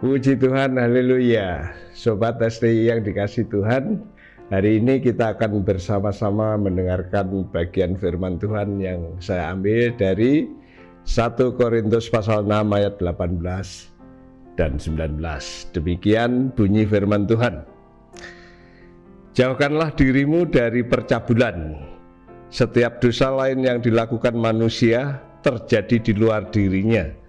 Puji Tuhan, haleluya. Sobat STI yang dikasih Tuhan, hari ini kita akan bersama-sama mendengarkan bagian firman Tuhan yang saya ambil dari 1 Korintus pasal 6 ayat 18 dan 19. Demikian bunyi firman Tuhan. Jauhkanlah dirimu dari percabulan. Setiap dosa lain yang dilakukan manusia terjadi di luar dirinya.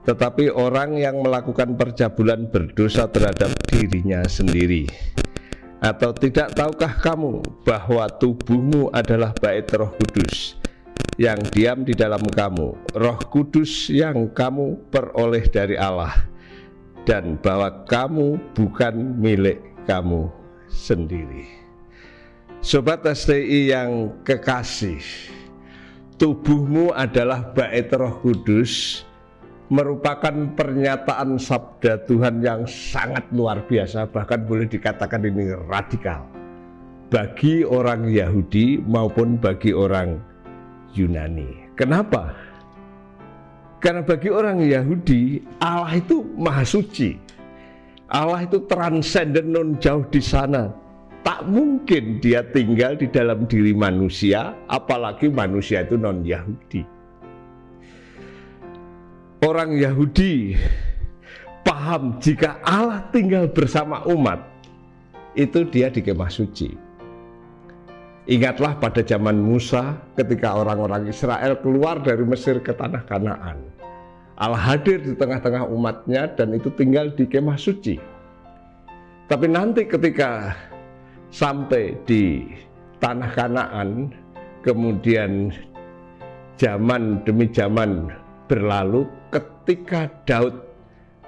Tetapi orang yang melakukan percabulan berdosa terhadap dirinya sendiri. Atau tidak tahukah kamu bahwa tubuhmu adalah bait Roh Kudus yang diam di dalam kamu, Roh Kudus yang kamu peroleh dari Allah, dan bahwa kamu bukan milik kamu sendiri. Sobat STI yang kekasih, tubuhmu adalah bait Roh Kudus merupakan pernyataan sabda Tuhan yang sangat luar biasa, bahkan boleh dikatakan ini radikal bagi orang Yahudi maupun bagi orang Yunani. Kenapa? Karena bagi orang Yahudi Allah itu maha suci, Allah itu transenden, non jauh di sana. Tak mungkin dia tinggal di dalam diri manusia, apalagi manusia itu non Yahudi. Orang Yahudi paham jika Allah tinggal bersama umat, itu dia di kemah suci. Ingatlah pada zaman Musa ketika orang-orang Israel keluar dari Mesir ke tanah Kanaan. Allah hadir di tengah-tengah umatnya dan itu tinggal di kemah suci. Tapi nanti ketika sampai di tanah Kanaan, kemudian zaman demi zaman berlalu, ketika Daud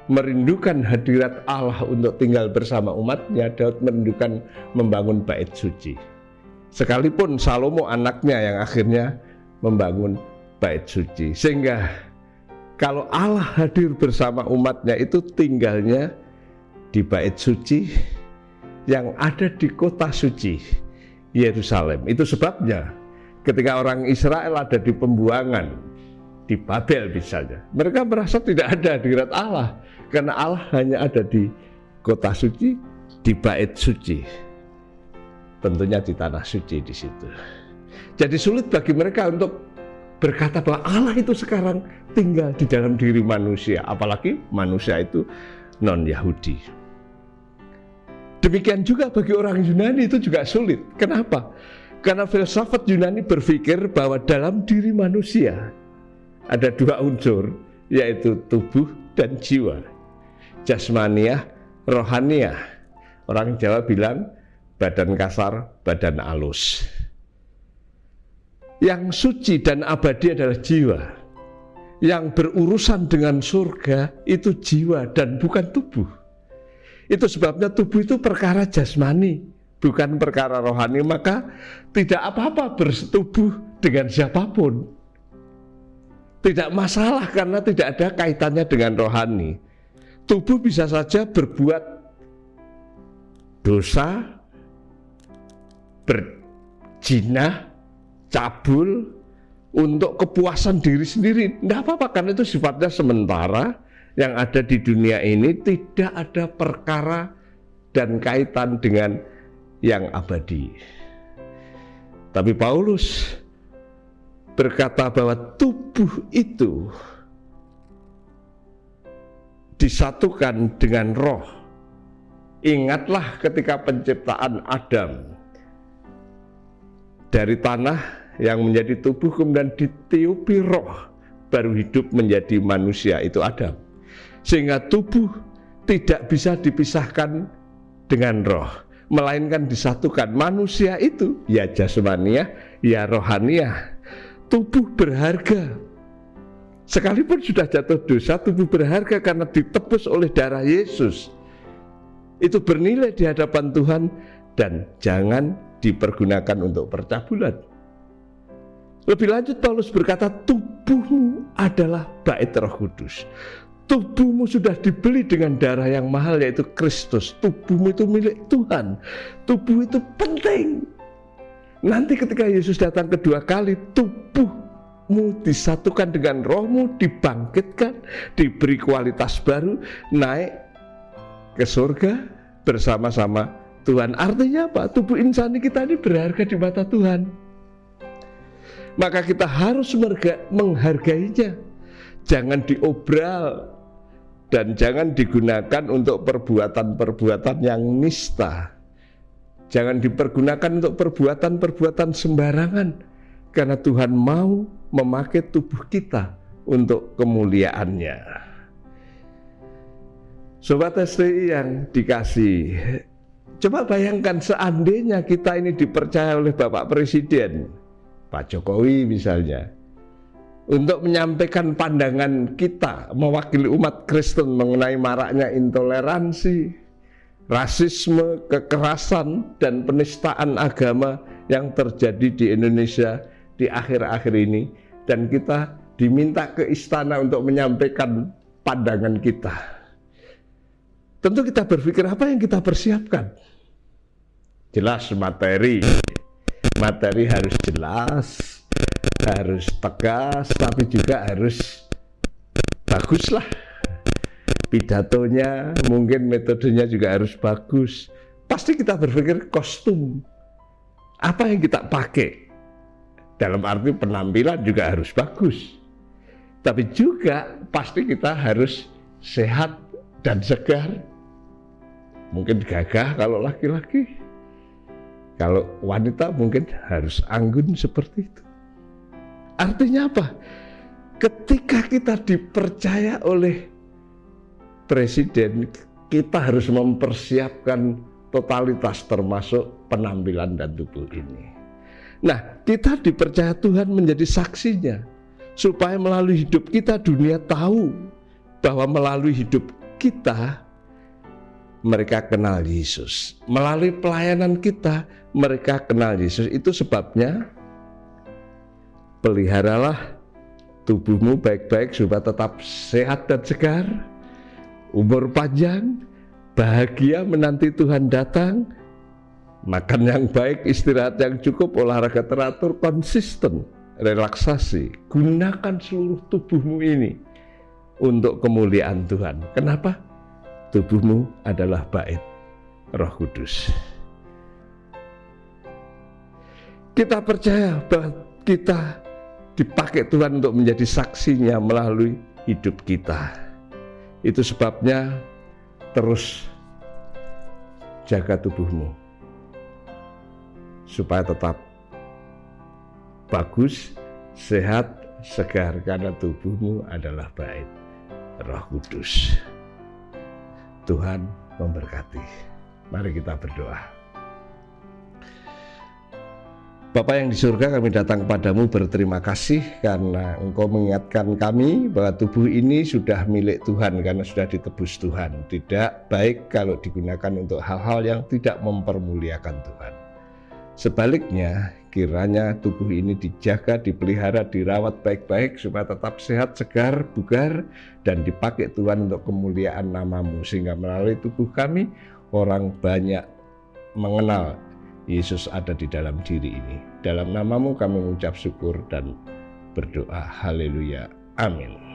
merindukan hadirat Allah untuk tinggal bersama umatnya, Daud merindukan membangun bait suci. Sekalipun Salomo anaknya yang akhirnya membangun bait suci. Sehingga kalau Allah hadir bersama umatnya itu tinggalnya di bait suci yang ada di kota suci Yerusalem. Itu sebabnya ketika orang Israel ada di pembuangan di Babel misalnya, mereka merasa tidak ada hadirat Allah karena Allah hanya ada di kota suci, di bait suci, tentunya di tanah suci di situ. Jadi sulit bagi mereka untuk berkata bahwa Allah itu sekarang tinggal di dalam diri manusia, apalagi manusia itu non Yahudi. Demikian juga bagi orang Yunani itu juga sulit. Kenapa? Karena filsafat Yunani berpikir bahwa dalam diri manusia ada dua unsur, yaitu tubuh dan jiwa, jasmaniah, rohaniah. Orang Jawa bilang badan kasar, badan halus. Yang suci dan abadi adalah jiwa. Yang berurusan dengan surga itu jiwa dan bukan tubuh. Itu sebabnya tubuh itu perkara jasmani, bukan perkara rohani. Maka tidak apa-apa bersetubuh dengan siapapun. Tidak masalah karena tidak ada kaitannya dengan rohani. Tubuh bisa saja berbuat dosa, berzina, cabul untuk kepuasan diri sendiri. Tidak apa-apa karena itu sifatnya sementara. Yang ada di dunia ini tidak ada perkara dan kaitan dengan yang abadi. Tapi Paulus berkata bahwa tubuh itu disatukan dengan roh. Ingatlah ketika penciptaan Adam, dari tanah yang menjadi tubuh kemudian ditiupi roh, baru hidup menjadi manusia, itu Adam. Sehingga tubuh tidak bisa dipisahkan dengan roh, melainkan disatukan. Manusia itu ya jasmaniah, ya rohaniah. Tubuh berharga. Sekalipun sudah jatuh dosa, tubuh berharga karena ditebus oleh darah Yesus. Itu bernilai di hadapan Tuhan dan jangan dipergunakan untuk percabulan. Lebih lanjut Paulus berkata, tubuhmu adalah bait Roh Kudus. Tubuhmu sudah dibeli dengan darah yang mahal, yaitu Kristus. Tubuhmu itu milik Tuhan. Tubuh itu penting. Nanti ketika Yesus datang kedua kali, tubuhmu disatukan dengan rohmu, dibangkitkan, diberi kualitas baru, naik ke surga bersama-sama Tuhan. Artinya apa? Tubuh insani kita ini berharga di mata Tuhan. Maka kita harus menghargainya. Jangan diobral dan jangan digunakan untuk perbuatan-perbuatan yang nista. Jangan dipergunakan untuk perbuatan-perbuatan sembarangan, karena Tuhan mau memakai tubuh kita untuk kemuliaan-Nya. Sobat STI yang dikasih, coba bayangkan seandainya kita ini dipercaya oleh Bapak Presiden, Pak Jokowi misalnya, untuk menyampaikan pandangan kita mewakili umat Kristen mengenai maraknya intoleransi, rasisme, kekerasan, dan penistaan agama yang terjadi di Indonesia di akhir-akhir ini, dan kita diminta ke istana untuk menyampaikan pandangan kita. Tentu kita berpikir apa yang kita persiapkan? Jelas materi harus jelas, harus tegas, tapi juga harus baguslah. Pidatonya, mungkin metodenya juga harus bagus. Pasti kita berpikir kostum apa yang kita pakai, dalam arti penampilan juga harus bagus, tapi juga pasti kita harus sehat dan segar. Mungkin gagah kalau laki-laki, kalau wanita mungkin harus anggun seperti itu. Artinya apa? Ketika kita dipercaya oleh Presiden, kita harus mempersiapkan totalitas termasuk penampilan dan tubuh ini. Nah, kita dipercaya Tuhan menjadi saksinya, supaya melalui hidup kita dunia tahu bahwa melalui hidup kita mereka kenal Yesus. Melalui pelayanan kita mereka kenal Yesus. Itu sebabnya peliharalah tubuhmu baik-baik supaya tetap sehat dan segar, umur panjang, bahagia menanti Tuhan datang, makan yang baik, istirahat yang cukup, olahraga teratur, konsisten, relaksasi. Gunakan seluruh tubuhmu ini untuk kemuliaan Tuhan. Kenapa? Tubuhmu adalah bait Roh Kudus. Kita percaya bahwa kita dipakai Tuhan untuk menjadi saksinya melalui hidup kita. Itu sebabnya terus jaga tubuhmu supaya tetap bagus, sehat, segar, karena tubuhmu adalah bait Roh Kudus. Tuhan memberkati. Mari kita berdoa. Bapa yang di surga, kami datang kepadamu berterima kasih karena Engkau mengingatkan kami bahwa tubuh ini sudah milik Tuhan karena sudah ditebus Tuhan. Tidak baik kalau digunakan untuk hal-hal yang tidak mempermuliakan Tuhan. Sebaliknya, kiranya tubuh ini dijaga, dipelihara, dirawat baik-baik supaya tetap sehat, segar, bugar, dan dipakai Tuhan untuk kemuliaan nama-Mu, sehingga melalui tubuh kami orang banyak mengenal Yesus ada di dalam diri ini. Dalam nama-Mu kami mengucap syukur dan berdoa. Haleluya. Amin.